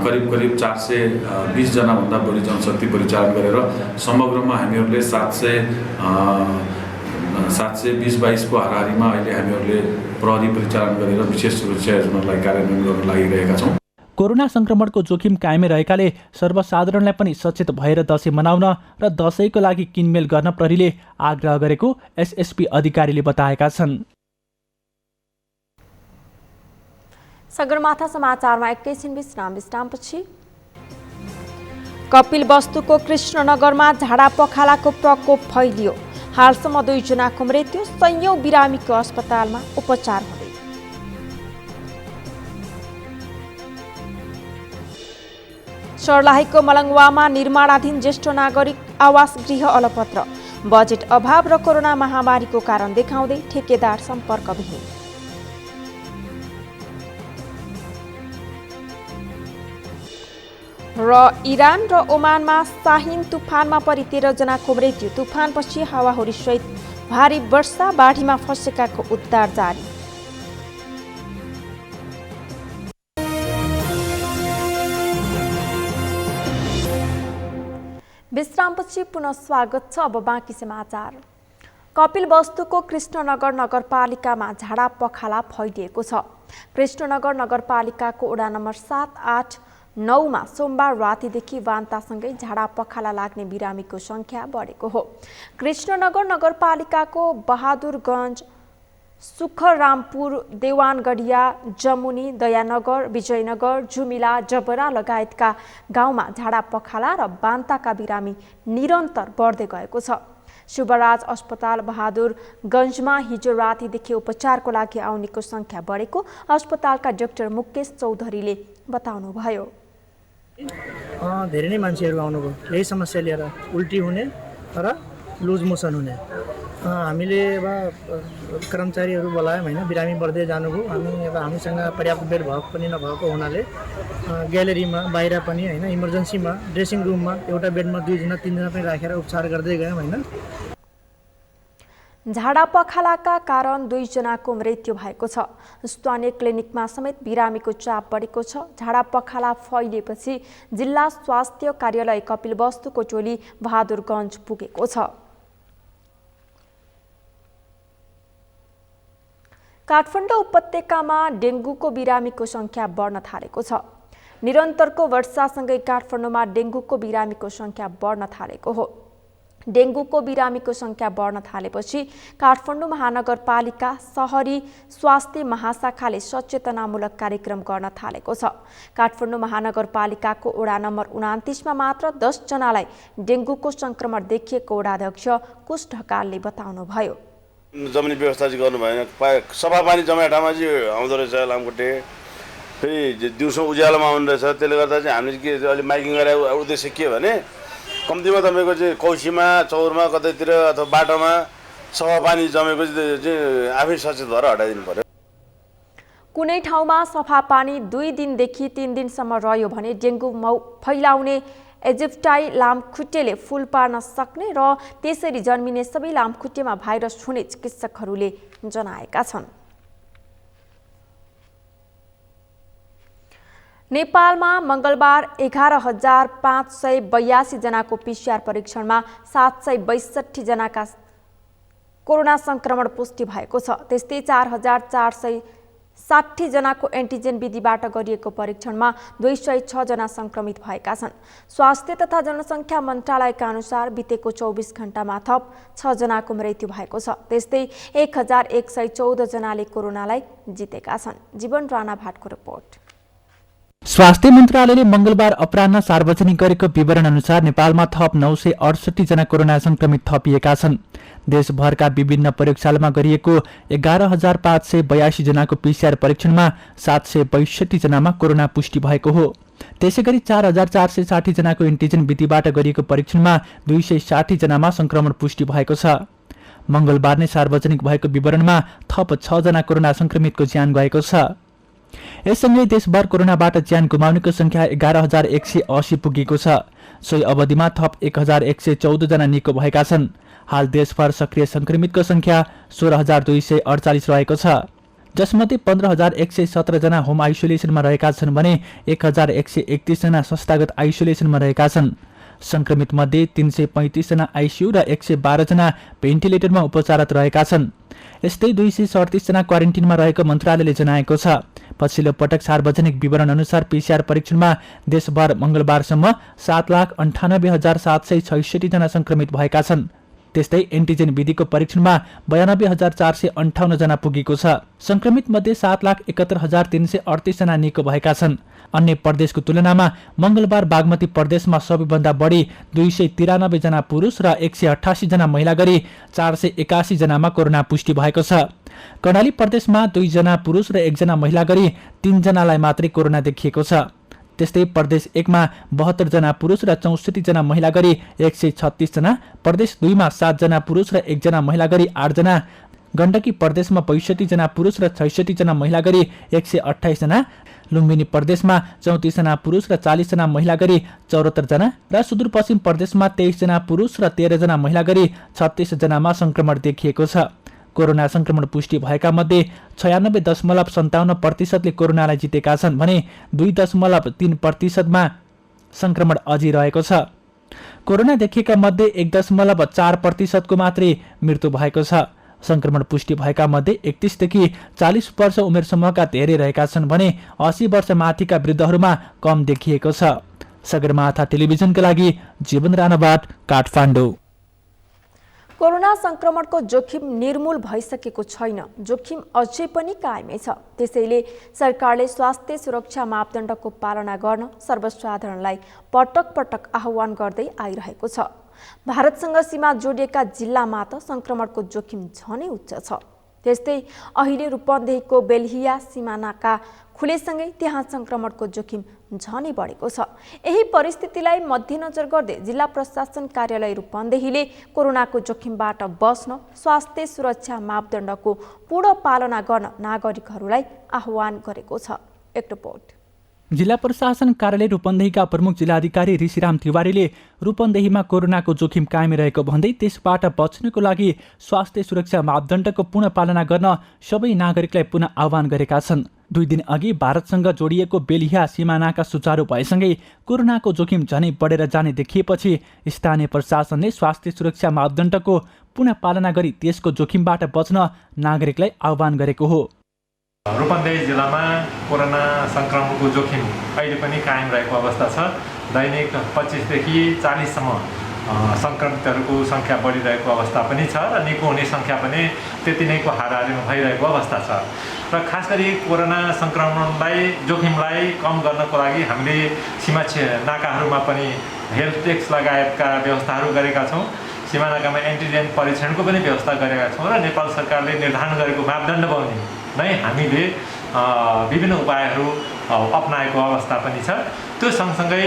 करिब 420 जना भन्दा बढी जनशक्ति परिचालन गरेर समग्रमा हामीहरूले 720-22 को हाराहारीमा अहिले हामीहरूले प्रहरी परिचालन गरेर विशेष सुरक्षा योजनालाई कार्यान्वयन गर्न लागिरहेका छौँ। कोरोना संक्रमणको जोखिम कायमै रहेकाले सर्वसाधारणलाई पनि सचेत भएर दसैँ मनाउन र दसैँको लागि किनमेल गर्न प्रहरीले आग्रह गरेको एसएसपी अधिकारीले बताएका छन्। सगरमाथा समाचारमा एकैछिन विश्रामपछि कपिलवस्तुको कृष्णनगरमा झाडा पखालाको प्रकोप फैलियो। हालसम्म 2 जनाको मृत्यु, सयौं बिरामीको अस्पतालमा उपचार हुँदै। सर्लाहीको मलङ्गवामा निर्माणाधीन ज्येष्ठ नागरिक आवास गृह अलपत्र। बजेट अभाव र कोरोना महामारीको कारण देखाउँदै ठेकेदार सम्पर्कविहीन। र इरान र ओमानमा शाहीन तुफानमा परि 13 जनाको मृत्यु। तुफानपछि हावाहुरी सहित भारी वर्षा, बाढीमा फँसेकाको उद्धार जारी। विश्रामपछि पुनः स्वागत छ। अब बाँकी समाचार। कपिलवस्तुको कृष्णनगर नगरपालिकामा झाडा पखाला फैलिएको छ। कृष्णनगर नगरपालिकाको वडा नम्बर 7, 8, 9 मा सोमबार रातिदेखि वान्तासँगै झाडा पखाला लाग्ने बिरामीको संख्या बढेको हो। कृष्णनगर नगरपालिकाको बहादुरगञ्ज, सुखरामपुर, देवानगढिया, जमुनी, दयानगर, विजयनगर, जुमिला, जबरा लगायतका गाउँमा झाडा पखाला र वान्ताका बिरामी निरन्तर बढ्दै गएको छ। शुभराज अस्पताल बहादुरगञ्जमा हिजो रातिदेखि उपचारको लागि आउनेको संख्या बढेको अस्पतालका डाक्टर मुकेश चौधरीले बताउनुभयो। धेरै नै मान्छेहरू आउनुभयो यही समस्या लिएर, उल्टी हुने र लुज मोसन हुने। हामीले अब कर्मचारीहरू बोलायौँ होइन, बिरामी बढ्दै जानुभयो। हामीसँग पर्याप्त बेड भएको पनि नभएको हुनाले ग्यालेरीमा बाहिर पनि होइन, इमर्जेन्सीमा ड्रेसिङ रुममा एउटा बेडमा 2 जना 3 जना पनि राखेर उपचार गर्दै गयौँ होइन। झाडा पखालाका कारण 2 जनाको मृत्यु भएको छ। स्थानीय क्लिनिकमा समेत बिरामीको चाप बढेको छ। झाडा पखाला फैलिएपछि जिल्ला स्वास्थ्य कार्यालय कपिलवस्तुको टोली बहादुरगञ्ज पुगेको छ। काठमाडौँ उपत्यकामा डेङ्गुको बिरामीको संख्या बढ्न थालेको छ। निरन्तरको वर्षासँगै काठमाडौँमा डेङ्गुको बिरामीको संख्या बढ्न थालेको हो। डेङ्गुको बिरामीको सङ्ख्या बढ्न थालेपछि काठमाडौँ महानगरपालिका सहरी स्वास्थ्य महाशाखाले सचेतनामूलक कार्यक्रम गर्न थालेको छ। काठमाडौँ महानगरपालिकाको वडा नम्बर 29मा मात्र 10 जनालाई डेङ्गुको सङ्क्रमण देखिएको वडाध्यक्ष कुश ढकालले बताउनुभयो। जमिनी व्यवस्था चाहिँ गर्नु भएन, सफा पानी जमाएको ठाउँमा चाहिँ आउँदो रहेछ लामखुट्टे, फेरि दिउँसो उज्यालोमा आउनु रहेछ। त्यसले गर्दा चाहिँ हामीले के अहिले माइकिङ गरेर उद्देश्य के भने कम्तीमा तपाईँको चाहिँ कौसीमा चौरमा कतैतिर अथवा बाटोमा सफा पानी जमेको चाहिँ आफै सचेत भएर हटाइदिनु पर्यो। कुनै ठाउँमा सफा पानी 2 दिनदेखि 3 दिनसम्म रह्यो भने डेङ्गु फैलाउने एजिप्टाई लामखुट्टेले फुल पार्न सक्ने र त्यसरी जन्मिने सबै लामखुट्टेमा भाइरस हुने चिकित्सकहरूले जनाएका छन्। नेपालमा मङ्गलबार 11,582 जनाको PCR परीक्षणमा 762 जनाका कोरोना संक्रमण पुष्टि भएको छ। त्यस्तै 4,460 जनाको एन्टिजेन विधिबाट गरिएको परीक्षणमा 206 जना संक्रमित भएका छन्। स्वास्थ्य तथा जनसङ्ख्या मन्त्रालयका अनुसार बितेको 24 घण्टामा थप 6 जनाको मृत्यु भएको छ। त्यस्तै 1,114 जनाले कोरोनालाई जितेका छन्। जीवन राणा भाटको रिपोर्ट। स्वास्थ्य मन्त्रालयले मङ्गलबार अपराह्न सार्वजनिक गरेको विवरण अनुसार नेपालमा थप 968 जना कोरोना संक्रमित थपिएका छन्। देशभरका विभिन्न प्रयोगशालामा गरिएको 11,582 जनाको PCR परीक्षणमा 762 जनामा कोरोना पुष्टि भएको हो। त्यसैगरी 4,460 जनाको एन्टिजेन विधिबाट गरिएको परीक्षणमा 260 जनामा संक्रमण पुष्टि भएको छ। मङ्गलबार नै सार्वजनिक भएको विवरणमा थप 6 जना कोरोना संक्रमितको ज्यान गएको छ। यससँगै देशभर कोरोनाबाट ज्यान गुमाउनेको संख्या 11,180 पुगेको छ। सोही अवधिमा थप 1,114 जना निको भएका छन्। हाल देशभर सक्रिय संक्रमितको संख्या 16,248 रहेको छ, जसमध्ये 15,117 जना होम आइसोलेसनमा रहेका छन् भने 1,131 जना संस्थागत आइसोलेसनमा रहेका छन्। संक्रमित मध्ये 335 जना आइसियु र 112 जना भेन्टिलेटरमा उपचाररत रहेका छन्। यस्तै 237 जना क्वारेन्टिनमा रहेको मन्त्रालयले जनाएको छ। पछिल्लो पटक सार्वजनिक विवरण अनुसार PCR परीक्षणमा देशभर मङ्गलबारसम्म 7,98,766 जना संक्रमित भएका छन्। त्यस्तै एन्टिजेन विधिको परीक्षणमा 92,458 जना पुगेको छ। संक्रमित मध्ये 7,71,338 जना निको भएका छन्। अन्य प्रदेशको तुलनामा मङ्गलबार बागमती प्रदेशमा सबैभन्दा बढी 293 जना पुरुष र 188 जना महिला गरी 481 जनामा कोरोना पुष्टि भएको छ। कर्णाली प्रदेशमा 2 जना पुरुष र 1 जना महिला गरी 3 जनालाई मात्रै कोरोना देखिएको छ। त्यस्तै प्रदेश 1 मा 72 जना पुरुष र 64 जना महिला गरी 136 जना, प्रदेश 2 मा 7 जना पुरुष र 1 जना महिला गरी 8 जना, गण्डकी प्रदेशमा 65 जना पुरुष र 66 जना महिला गरी 128 जना, लुम्बिनी प्रदेशमा 34 जना पुरुष र 40 जना महिला गरी 74 जना र सुदूरपश्चिम प्रदेशमा 23 जना पुरुष र 13 जना महिला गरी 36 जनामा संक्रमण देखिएको छ। कोरोना संक्रमण पुष्टि भएका मध्ये 96.57% कोरोनालाई जितेका छन् भने 2.3%मा संक्रमण अझै रहेको छ। कोरोना देखिएका मध्ये 1.4% को मात्रै मृत्यु भएको छ। संक्रमण पुष्टि भएका मध्ये 31 देखि 40 वर्ष उमेर समूहका धेरै रहेका छन् भने 80 वर्ष माथिका वृद्धहरूमा कम देखिएको छ। सगरमाथा टेलिभिजनका लागि जीवन राणाबाट काठमाडौँ। कोरोना संक्रमणको जोखिम निर्मूल भइसकेको छैन, जोखिम अझै पनि कायमै छ। त्यसैले सरकारले स्वास्थ्य सुरक्षा मापदण्डको पालना गर्न सर्वसाधारणलाई पटक पटक आह्वान गर्दै आइरहेको छ। भारतसँग सीमा जोडिएका जिल्लामा त संक्रमणको जोखिम झनै उच्च छ। त्यस्तै अहिले रूपन्देहीको बेलहिया सीमानाका खुलेसँगै त्यहाँ संक्रमणको जोखिम झनै बढेको छ। यही परिस्थितिलाई मध्यनजर गर्दै जिल्ला प्रशासन कार्यालय रूपन्देहीले कोरोनाको जोखिमबाट बस्न स्वास्थ्य सुरक्षा मापदण्डको पूर्ण पालना गर्न नागरिकहरूलाई आह्वान गरेको छ। एक रिपोर्ट। जिल्ला प्रशासन कार्यालय रूपन्देहीका प्रमुख जिल्लाधिकारी ऋषिराम तिवारीले रूपन्देहीमा कोरोनाको जोखिम कायम रहेको भन्दै त्यसबाट बच्नको लागि स्वास्थ्य सुरक्षा मापदण्डको पूर्ण पालना गर्न सबै नागरिकलाई पुनः आह्वान गरेका छन्। 2 दिन अघि भारतसँग जोडिएको बेलिया सीमानाका सुचारू भएसँगै कोरोनाको जोखिम झनै बढेर जाने देखिएपछि स्थानीय प्रशासनले स्वास्थ्य सुरक्षा मापदण्डको पुनः पालना गरी त्यसको जोखिमबाट बच्न नागरिकलाई आह्वान गरेको हो। रूपन्देही जिल्लामा कोरोना संक्रमणको जोखिम अहिले पनि कायम रहेको अवस्था छ। दैनिक 25 देखि 40 सम्म सङ्क्रमितहरूको सङ्ख्या बढिरहेको अवस्था पनि छ र निको हुने सङ्ख्या पनि त्यति नैको हाराहारीमा भइरहेको अवस्था छ र खास गरी कोरोना सङ्क्रमणलाई जोखिमलाई कम गर्नको लागि हामीले सीमा नाकाहरूमा पनि हेल्थ टेस्ट लगायतका व्यवस्थाहरू गरेका छौँ। सीमा नाकामा एन्टिजेन परीक्षणको पनि व्यवस्था गरेका छौँ र नेपाल सरकारले निर्धारण गरेको मापदण्ड बमोजिम नै हामीले विभिन्न उपायहरू अपनाएको अवस्था पनि छ। त्यो सँगसँगै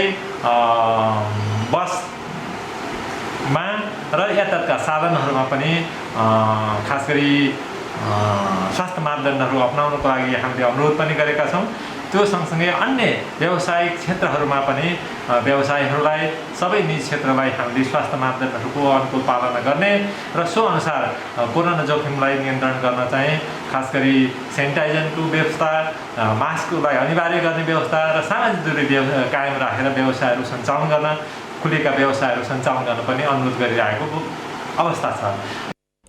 बसमा र यातायातका साधनहरूमा पनि खास गरी स्वास्थ्य मापदण्डहरू अपनाउनको लागि हामीले अनुरोध पनि गरेका छौँ। त्यो सँगसँगै अन्य व्यावसायिक क्षेत्रहरूमा पनि व्यवसायीहरूलाई सबै निजी क्षेत्रलाई हामीले स्वास्थ्य मापदण्डहरूको अनुकूल पालना गर्ने र सो अनुसार कोरोना जोखिमलाई नियन्त्रण गर्न चाहिँ खास गरी सेनिटाइजरको व्यवस्था, मास्कलाई अनिवार्य गर्ने व्यवस्था र सामाजिक दूरी कायम राखेर व्यवसायहरू सञ्चालन गर्न, खुलेका व्यवसायहरू सञ्चालन गर्न पनि अनुरोध गरिरहेको अवस्था छ।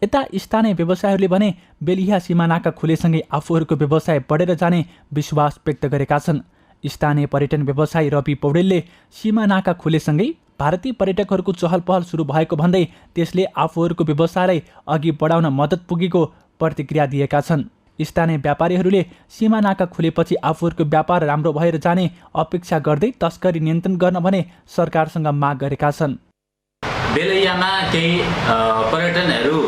यता स्थानीय व्यवसायीहरूले भने बेलिया सीमा नाका खुलेसँगै आफूहरूको व्यवसाय बढेर जाने विश्वास व्यक्त गरेका छन्। स्थानीय पर्यटन व्यवसायी रवि पौडेलले सीमा नाका खुलेसँगै भारतीय पर्यटकहरूको चहल पहल सुरु भएको भन्दै त्यसले आफूहरूको व्यवसायलाई अघि बढाउन मद्दत पुगेको प्रतिक्रिया दिएका छन्। स्थानीय व्यापारीहरूले सीमा नाका खुलेपछि आफूहरूको व्यापार राम्रो भएर जाने अपेक्षा गर्दै तस्करी नियन्त्रण गर्न भने सरकारसँग माग गरेका छन्। बेलैयामा केही पर्यटनहरू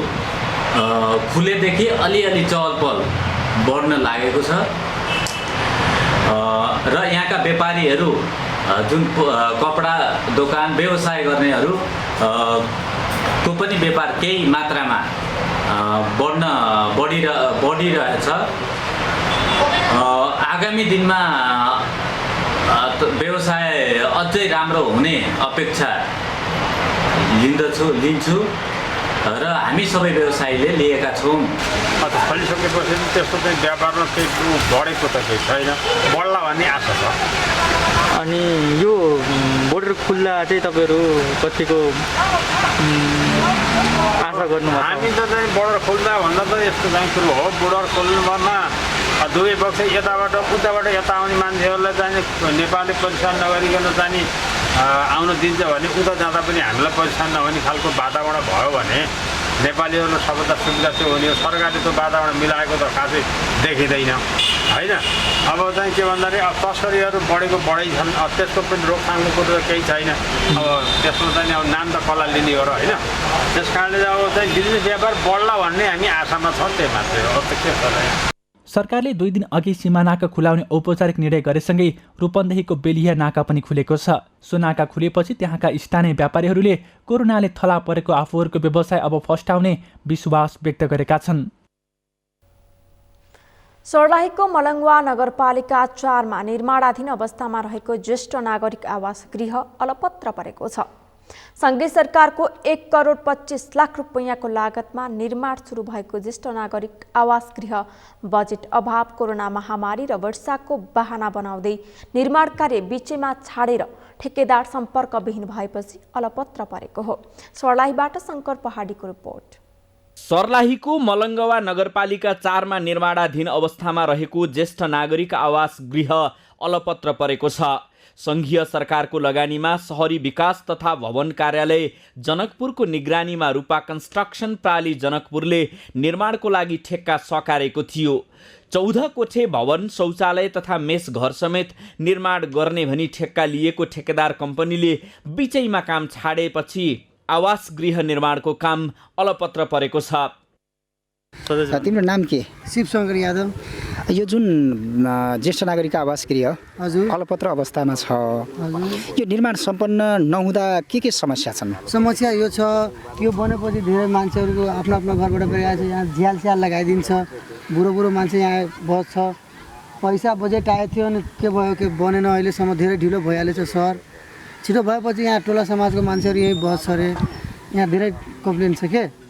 खुलेदेखि अलिअलि चहल पहल बढ्न लागेको छ र यहाँका व्यापारीहरू जुन कपडा दोकान व्यवसाय गर्नेहरू को पनि व्यापार केही मात्रामा बढिरहेछ। आगामी दिनमा व्यवसाय अझै राम्रो हुने अपेक्षा लिन्छु र हामी सबै व्यवसायीले लिएका छौँ। खोलिसकेपछि त्यस्तो चाहिँ व्यापारमा केही बढेको त केही छैन, बढ्ला भन्ने आशा छ। अनि यो बोर्डर खुल्दा चाहिँ तपाईँहरू कतिको आशा गर्नुभएको? हामी त चाहिँ बोर्डर खुल्दा भन्दा त यस्तो चाहिँ कुरो हो, बोर्डर खोल्नुमा दुवै पक्ष उताबाट यता आउने मान्छेहरूलाई चाहिँ नेपालले परीक्षण नगरिकन चाहिँ आउन दिन्छ भने उता जाँदा पनि हामीलाई परीक्षण नहुने खालको वातावरण भयो भने नेपालीहरूलाई सबैभन्दा सुविधा चाहिँ हुने हो। सरकारले त्यो वातावरण मिलाएको त खासै देखिँदैन होइन। अब चाहिँ के भन्दाखेरि अब तस्करीहरू बढै छन्, अब त्यसको पनि रोकथामको कुरो त केही छैन। अब त्यसमा चाहिँ अब नाम त कसलाई लिने हो र होइन। त्यस कारणले अब चाहिँ बिजनेस व्यापार बढ्ला भन्ने हामी आशामा छौँ, त्यही मात्रै हो, अब त के छ। सरकारले 2 दिन अघि सीमा नाका खुलाउने औपचारिक निर्णय गरेसँगै रूपन्देहीको बेलिया नाका पनि खुलेको छ। सो नाका खुलेपछि त्यहाँका स्थानीय व्यापारीहरूले कोरोनाले थला परेको आफूहरूको व्यवसाय अब फस्टाउने विश्वास व्यक्त गरेका छन्। सर्लाहीको मलङ्गवा नगरपालिका 4 मा निर्माणाधीन अवस्थामा रहेको ज्येष्ठ नागरिक आवास गृह अलपत्र परेको छ। सङ्घीय सरकारको 1 करोड 25 लाख रुपैयाँको लागतमा निर्माण सुरु भएको ज्येष्ठ नागरिक आवास गृह बजेट अभाव, कोरोना महामारी र वर्षाको बहाना बनाउँदै निर्माण कार्य बीचैमा छाडेर ठेकेदार सम्पर्कविहीन भएपछि अलपत्र परेको हो। सर्लाहीबाट शङ्कर पहाडीको रिपोर्ट। सर्लाहीको मलङ्गवा नगरपालिका 4 मा निर्माणाधीन अवस्थामा रहेको ज्येष्ठ नागरिक आवास गृह अलपत्र परेको छ। सङ्घीय सरकारको लगानीमा शहरी विकास तथा भवन कार्यालय जनकपुरको निगरानीमा रूपा कन्स्ट्रक्सन प्राली जनकपुरले निर्माणको लागि ठेक्का सकारेको थियो। 14 कोठे भवन, शौचालय तथा मेस घर समेत निर्माण गर्ने भनी ठेक्का लिएको ठेकेदार कम्पनीले बीचैमा काम छाडेपछि आवास गृह निर्माणको काम अलपत्र परेको छ। तिम्रो नाम के? शिवशङ्कर यादव। यो जुन ज्येष्ठ नागरिक आवास गृह हजुर अलपत्र अवस्थामा छ, यो निर्माण सम्पन्न नहुँदा के समस्या छन्? समस्या यो छ, यो बनेपछि धेरै मान्छेहरूको आफ्नो आफ्नो घरबाट गइरहेको छ। यहाँ झ्याल लगाइदिन्छ, बुढो मान्छे यहाँ बस्छ। पैसा बजेट आएको थियो अनि के भयो के बनेन, अहिलेसम्म धेरै ढिलो भइहालेछ। सर छिटो भएपछि यहाँ टोला समाजको मान्छेहरू यहीँ बस्छ अरे, यहाँ धेरै कम्प्लेन छ के।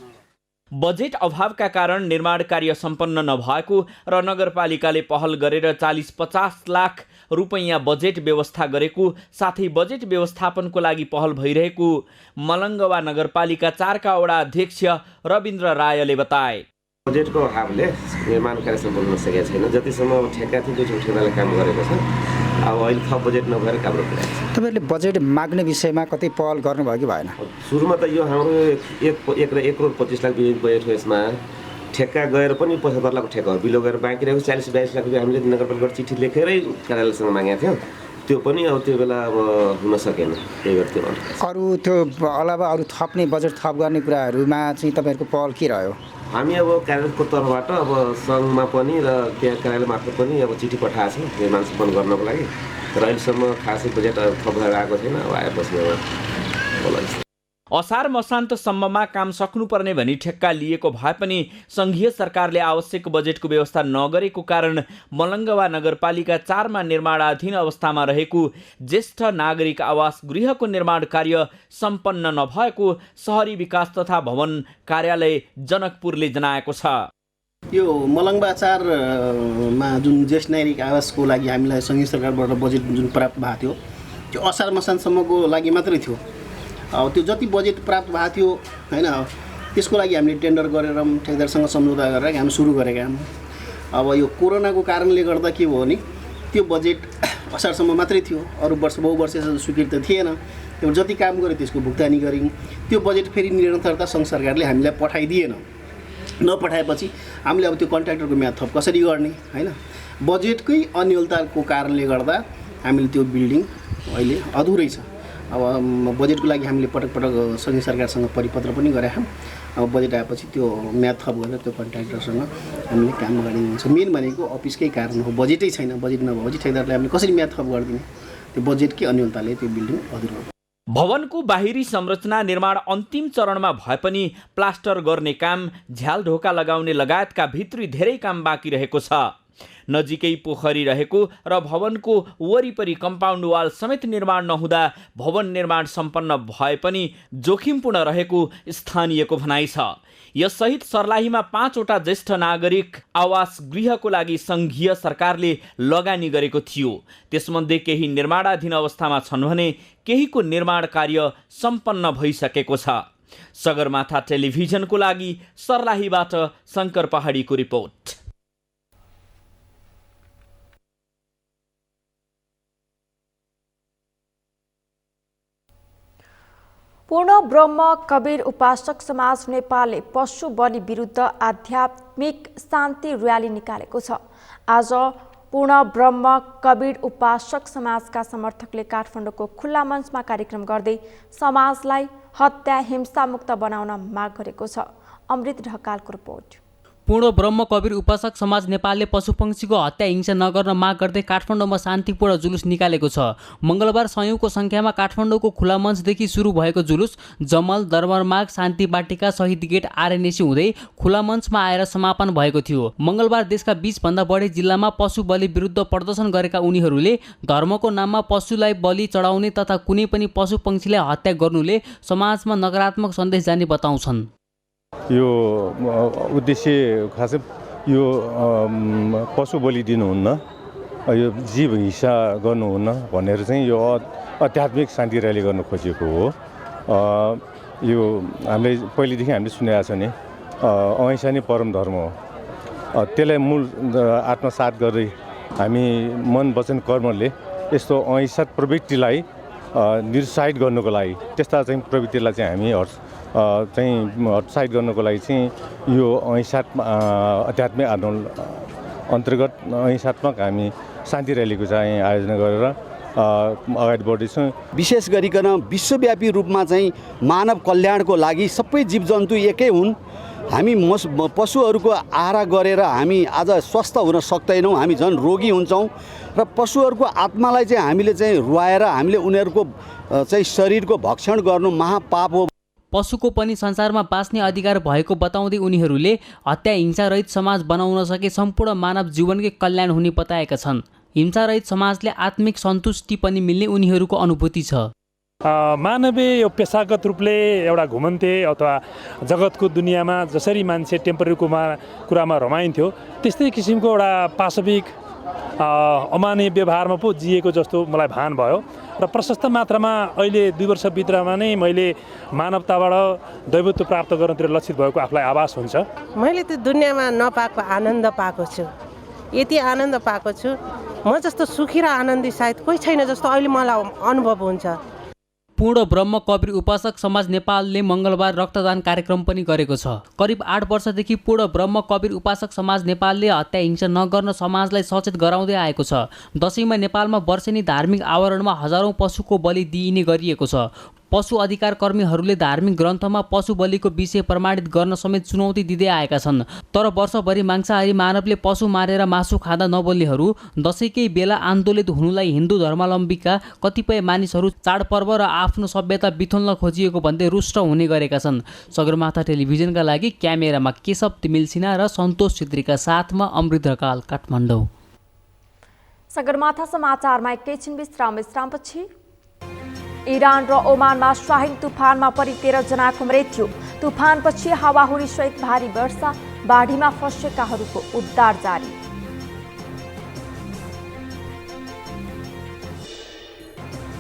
बजेट अभावका कारण निर्माण कार्य सम्पन्न नभएको र नगरपालिकाले पहल गरेर 40-50 लाख रुपैयाँ बजेट व्यवस्था गरेको साथै बजेट व्यवस्थापनको लागि पहल भइरहेको मलङ्गवा नगरपालिका 4 का वडा अध्यक्ष रविन्द्र रायले बताए। बजेटको अभावले निर्माण कार्य सम्पन्न हुन सकेको छैन। जतिसम्म ठेक्का थियो त्यो ठेकेदारले काम गरेको छ। अब अहिले थप बजेट नभएर काम रोकिरहेको छ। तपाईँहरूले बजेट माग्ने विषयमा कतै पहल गर्नुभयो कि भएन? सुरुमा त यो हाम्रो 1 करोड 25 लाख बजेट हो। यसमा ठेक्का गएर पनि 75 लाखको ठेक्का हो, बिलो गएर बाँकी रहेको 40-42 लाख रुपियाँ हामीले नगरपालिकाबाट चिठी लेखेरै कार्यालयसँग मागेका थियौँ। त्यो पनि अब त्यो बेला अब हुन सकेन, त्यही भएर त्यो अरू त्यो अलावा अरू थप्ने बजेट थप गर्ने कुराहरूमा चाहिँ तपाईँहरूको पहल के रह्यो? हामी अब कार्यालयको तर्फबाट अब सङ्घमा पनि र त्यहाँ कार्यालय मार्फत पनि अब चिठी पठाएको छौँ निर्माण सम्पन्न गर्नको लागि। तर अहिलेसम्म खासै बजेट थप भएर आएको छैन। अब आएपछि अब असार मसान्तसम्ममा काम सक्नुपर्ने भनी ठेक्का लिएको भए पनि सङ्घीय सरकारले आवश्यक बजेटको व्यवस्था नगरेको कारण मलङ्गवा नगरपालिका 4 मा निर्माणाधीन अवस्थामा रहेको ज्येष्ठ नागरिक आवास गृहको निर्माण कार्य सम्पन्न नभएको शहरी विकास तथा भवन कार्यालय जनकपुरले जनाएको छ। यो मलङ्गवा 4 मा जुन ज्येष्ठ नागरिक आवासको लागि हामीलाई सङ्घीय सरकारबाट बजेट जुन प्राप्त भएको थियो त्यो असार मसान्तसम्मको लागि मात्रै थियो। अब त्यो जति बजेट प्राप्त भएको थियो हैन, त्यसको लागि हामीले टेन्डर गरेर ठेकेदारसँग सम्झौता गरेर काम सुरु गरेका छौँ। अब यो कोरोनाको कारणले गर्दा के भयो भने त्यो बजेट असारसम्म मात्रै थियो, अरू बहुवर्ष स्वीकृत थिएन। त्यो जति काम गर्यो त्यसको भुक्तानी गऱ्यौँ। त्यो बजेट फेरि निरन्तरता सङ्घ सरकारले हामीलाई पठाइदिएन। नपठाएपछि हामीले अब त्यो कन्ट्र्याक्टरको म्याद थप कसरी गर्ने हैन, बजेटकै अन्योलताको कारणले गर्दा हामीले त्यो बिल्डिङ अहिले अधुरै छ। अब बजेटको लागि हामीले पटक सङ्घीय सरकारसँग परिपत्र पनि गरेका छौँ। अब बजेट आएपछि त्यो म्याद थप गरेर त्यो कन्ट्र्याक्टरसँग हामीले काम गरिदिन्छ। मेन भनेको अफिसकै कारण हो, बजेटै छैन। बजेट नभएपछि ठेकेदारले हामीले कसरी म्याद थप गरिदिने, त्यो बजेटकै अन्योलताले त्यो बिल्डिङ अधुरो। भवनको बाहिरी संरचना निर्माण अन्तिम चरणमा भए पनि प्लास्टर गर्ने काम, झ्याल ढोका लगाउने लगायतका भित्री धेरै काम बाँकी रहेको छ। नजिकै पोखरी रहेको र भवनको वरिपरि कम्पाउन्ड वाल समेत निर्माण नहुँदा भवन निर्माण सम्पन्न भए पनि जोखिमपूर्ण रहेको स्थानीयको भनाइ छ। यससहित सर्लाहीमा 5 वटा ज्येष्ठ नागरिक आवास गृहको लागि सङ्घीय सरकारले लगानी गरेको थियो। त्यसमध्ये केही निर्माणाधीन अवस्थामा छन् भने केहीको निर्माण कार्य सम्पन्न भइसकेको छ। सगरमाथा टेलिभिजनको लागि सर्लाहीबाट शङ्कर पहाडीको रिपोर्ट। पूर्ण ब्रह्म कबीर उपासक समाज नेपालले पशु बलि विरुद्ध आध्यात्मिक शान्ति र्याली निकालेको छ। आज पूर्ण ब्रह्म कबीर उपासक समाजका समर्थकले काठमाडौँको खुल्ला मञ्चमा कार्यक्रम गर्दै समाजलाई हत्या हिंसामुक्त बनाउन माग गरेको छ। अमृत ढकालको रिपोर्ट। पूर्ण ब्रह्म कबीर उपासक समाज नेपालले पशुपक्षीको हत्या हिंसा नगर्न माग गर्दै काठमाडौँमा शान्तिपूर्ण जुलुस निकालेको छ। मङ्गलबार सयौंको संख्यामा काठमाडौँको खुला मञ्चदेखि सुरु भएको जुलुस जमल दरबारमाग शान्ति बाटिका शहीद गेट आरएनएसी हुँदै खुला मञ्चमा आएर समापन भएको थियो। मङ्गलबार देशका 20 भन्दा बढी जिल्लामा पशु बलि विरुद्ध प्रदर्शन गरेका उनीहरूले धर्मको नाममा पशुलाई बलि चढाउने तथा कुनै पनि पशु पक्षीलाई हत्या गर्नुले समाजमा नकारात्मक सन्देश जाने बताउँछन्। यो उद्देश्य खासै यो पशु बलि दिनुहुन्न, यो जीव हिंसा गर्नुहुन्न भनेर चाहिँ यो आध्यात्मिक शान्ति र्याली गर्न खोजिएको हो। यो हामीले पहिलेदेखि हामीले सुनेका छौँ नि, अहिंसा नै परम धर्म हो। त्यसलाई मूल आत्मसात गर्दै हामी मन वचन कर्मले यस्तो अहिंसा प्रवृत्तिलाई निरुत्साहित गर्नुको लागि, त्यस्ता चाहिँ प्रवृत्तिलाई चाहिँ हामी हतोत्साहित गर्नको लागि चाहिँ यो आध्यात्मिक आन्दोलन अन्तर्गत अहिंसात्मक हामी शान्ति र्यालीको चाहिँ आयोजना गरेर अगाडि बढ्दैछौँ। विशेष गरिकन विश्वव्यापी रूपमा चाहिँ मानव कल्याणको लागि सबै जीवजन्तु एकै हुन्। हामी पशुहरूको आहारा गरेर हामी आज स्वस्थ हुन सक्दैनौँ, हामी झन् रोगी हुन्छौँ र पशुहरूको आत्मालाई चाहिँ हामीले चाहिँ रुवाएर हामीले उनीहरूको चाहिँ शरीरको भक्षण गर्नु महापाप हो। पशुको पनि संसारमा बाँच्ने अधिकार भएको बताउँदै उनीहरूले हत्या हिंसारहित समाज बनाउन सके सम्पूर्ण मानव जीवनकै कल्याण हुने बताएका छन्। हिंसारहित समाजले आत्मिक सन्तुष्टि पनि मिल्ने उनीहरूको अनुभूति छ। मानवीय यो पेसागत रूपले एउटा घुमन्ते अथवा जगतको दुनियाँमा जसरी मान्छे टेम्परेरीको कुरामा रमाइन्थ्यो त्यस्तै किसिमको एउटा पाशविक अमानवीय व्यवहारमा पो जिएको जस्तो मलाई भान भयो र प्रशस्त मात्रामा अहिले 2 वर्षभित्रमा नै मैले मानवताबाट दैवत्व प्राप्त गर्नतिर लक्षित भएको आफूलाई आभास हुन्छ। मैले त्यो दुनियाँमा नपाएको आनन्द पाएको छु, यति आनन्द पाएको छु। म म जस्तो सुखी र आनन्दी सायद कोही छैन जस्तो अहिले मलाई अनुभव हुन्छ। पूर्ण ब्रह्म कवीर उपासक समाज नेपालले मङ्गलबार रक्तदान कार्यक्रम पनि गरेको छ। करिब 8 वर्षदेखि पूर्ण ब्रह्म कवीर उपासक समाज नेपालले हत्या हिंसा नगर्न समाजलाई सचेत गराउँदै आएको छ। दशैंमा नेपालमा वर्षेनी धार्मिक आवरणमा हजारौं पशुको बलि दिइने गरिएको छ। पशु अधिकार कर्मीहरूले धार्मिक ग्रन्थमा पशु बलिको विषय प्रमाणित गर्न समेत चुनौती दिँदै आएका छन्। तर वर्षभरि मांसाहारी मानवले पशु मारेर मासु खाँदा नबोल्नेहरू दशैंकै बेला आन्दोलित हुनुलाई हिन्दू धर्मावलम्बीका कतिपय मानिसहरू चाडपर्व र आफ्नो सभ्यता बिथोल्न खोजिएको भन्दै रुष्ट हुने गरेका छन्। सगरमाथा टेलिभिजनका लागि क्यामेरामा केशव तिमिल सिन्हा र सन्तोष छेत्रीका साथमा अमृत ढकाल, काठमाडौँ। सगरमाथा समाचारमा एकैछिन विश्रामपछि इरान र ओमानमा शाहीन तुफानमा परि 13 जनाको मृत्यु। तुफानपछि हावाहुरी सहित भारी वर्षा, बाढीमा फँसेकाहरूको उद्धार जारी।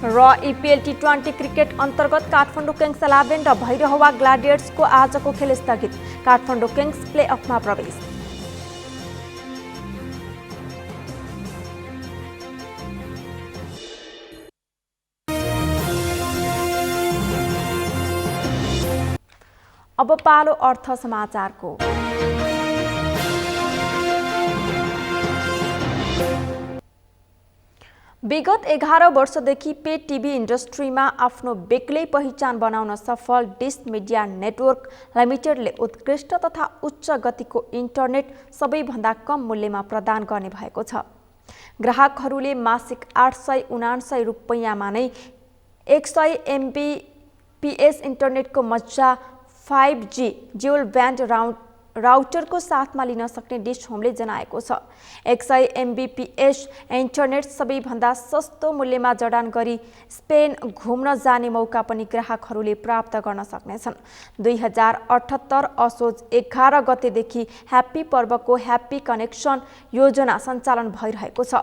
र IPL T20 क्रिकेट अन्तर्गत काठमाडौँ किङ्स 11 र भैरहवा ग्लाडियर्सको आजको खेल स्थगित। काठमाडौँ किङ्स प्लेअफमा प्रवेश। अब पालो अर्थ समाचारको। विगत 11 वर्षदेखि पे टिभी इन्डस्ट्रीमा आफ्नो बेग्लै पहिचान बनाउन सफल डिश मिडिया नेटवर्क लिमिटेडले उत्कृष्ट तथा उच्च गतिको इन्टरनेट सबैभन्दा कम मूल्यमा प्रदान गर्ने भएको छ। ग्राहकहरूले मासिक 879 रुपैयाँमा नै 100 Mbps इन्टरनेटको मज्जा 5G ड्युल ब्यान्ड राउटरको साथमा लिन सक्ने डिश होमले जनाएको छ। 100 Mbps इन्टरनेट सबैभन्दा सस्तो मूल्यमा जडान गरी स्पेन घुम्न जाने मौका पनि ग्राहकहरूले प्राप्त गर्न सक्नेछन्। 2078 असोज 11 गतेदेखि ह्याप्पी पर्वको ह्याप्पी कनेक्सन योजना सञ्चालन भइरहेको छ।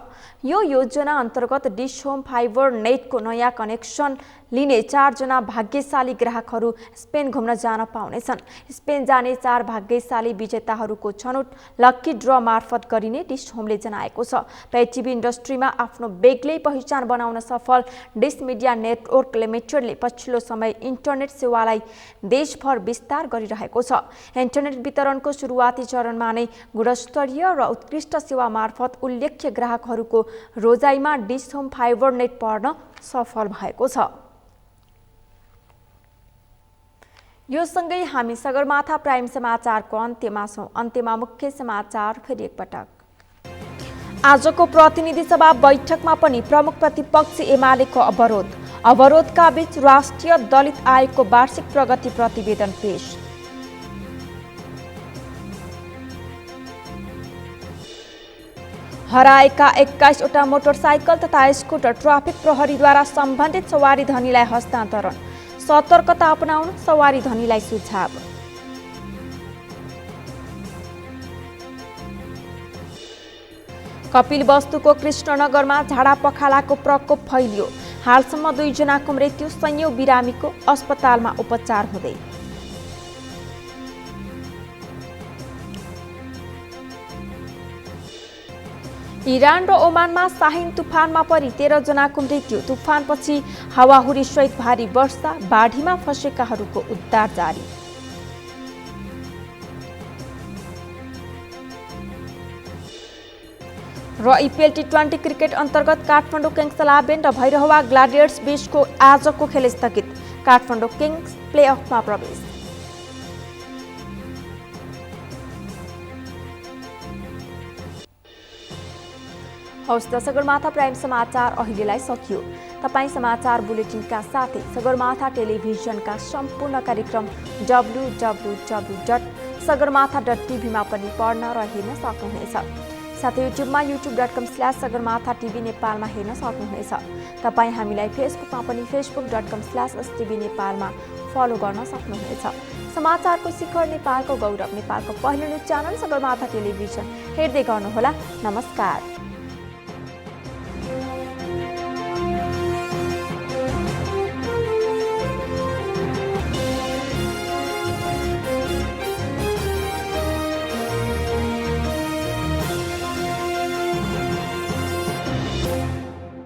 यो योजना अन्तर्गत डिश होम फाइबर नेटको नयाँ कनेक्सन लिने 4 जना भाग्यशाली ग्राहकहरू स्पेन घुम्न जान पाउनेछन्। स्पेन जाने 4 भाग्यशाली विजेताहरूको छनौट लक्की ड्र मार्फत गरिने डिश होमले जनाएको छ। पे टिभी इन्डस्ट्रीमा आफ्नो बेग्लै पहिचान बनाउन सफल डिश मिडिया नेटवर्क लिमिटेडले पछिल्लो समय इन्टरनेट सेवालाई देशभर विस्तार गरिरहेको छ। इन्टरनेट वितरणको सुरुवाती चरणमा नै गुणस्तरीय र उत्कृष्ट सेवा मार्फत उल्लेख्य ग्राहकहरूको रोजाइमा डिश होम फाइबर नेट पर्न सफल भएको छ। यो सँगै हामी सगरमाथा प्राइम समाचारको अन्त्यमा छौं। अन्त्यमा मुख्य समाचार फेरि एकपटक। आजको प्रतिनिधि सभा बैठकमा पनि प्रमुख प्रतिपक्ष एमालेको अवरोध। अवरोधका बीच राष्ट्रिय दलित आयोगको वार्षिक प्रगति प्रतिवेदन पेश। हराएका 21 वटा मोटरसाइकल तथा स्कुटर ट्राफिक प्रहरीद्वारा सम्बन्धित सवारी धनीलाई हस्तान्तरण। सतर्कता अपनाउन सवारी धनीलाई सुझाव। कपिलवस्तुको कृष्णनगरमा झाडा पखालाको प्रकोप फैलियो। हालसम्म 2 जनाको मृत्यु, सयौं बिरामीको अस्पतालमा उपचार हुँदै। इरान र ओमानमा शाहीन तुफानमा परि 13 जनाको मृत्यु। तुफानपछि हावाहुरी सहित भारी वर्षा, बाढीमा फँसेकाहरूको उद्धार जारी। र IPL T20 क्रिकेट अन्तर्गत काठमाडौँ किङ्स 11 र भैरहवा ग्लाडियर्स बीचको आजको खेल स्थगित। काठमाडौँ किङ्स प्लेअफमा प्रवेश। हवस् त सगरमाथा प्राइम समाचार अहिलेलाई सकियो। तपाईँ समाचार बुलेटिनका साथै सगरमाथा टेलिभिजनका सम्पूर्ण कार्यक्रम www.sagarmatha.tv मा पनि पढ्न र हेर्न सक्नुहुनेछ। साथै युट्युबमा youtube.com/sagarmatha.tv नेपालमा हेर्न सक्नुहुनेछ। तपाईँ हामीलाई फेसबुकमा पनि facebook.com/stv नेपालमा फलो गर्न सक्नुहुनेछ। समाचारको शिखर नेपालको गौरव, नेपालको पहिलो न्युज च्यानल सगरमाथा टेलिभिजन हेर्दै गर्नुहोला। नमस्कार।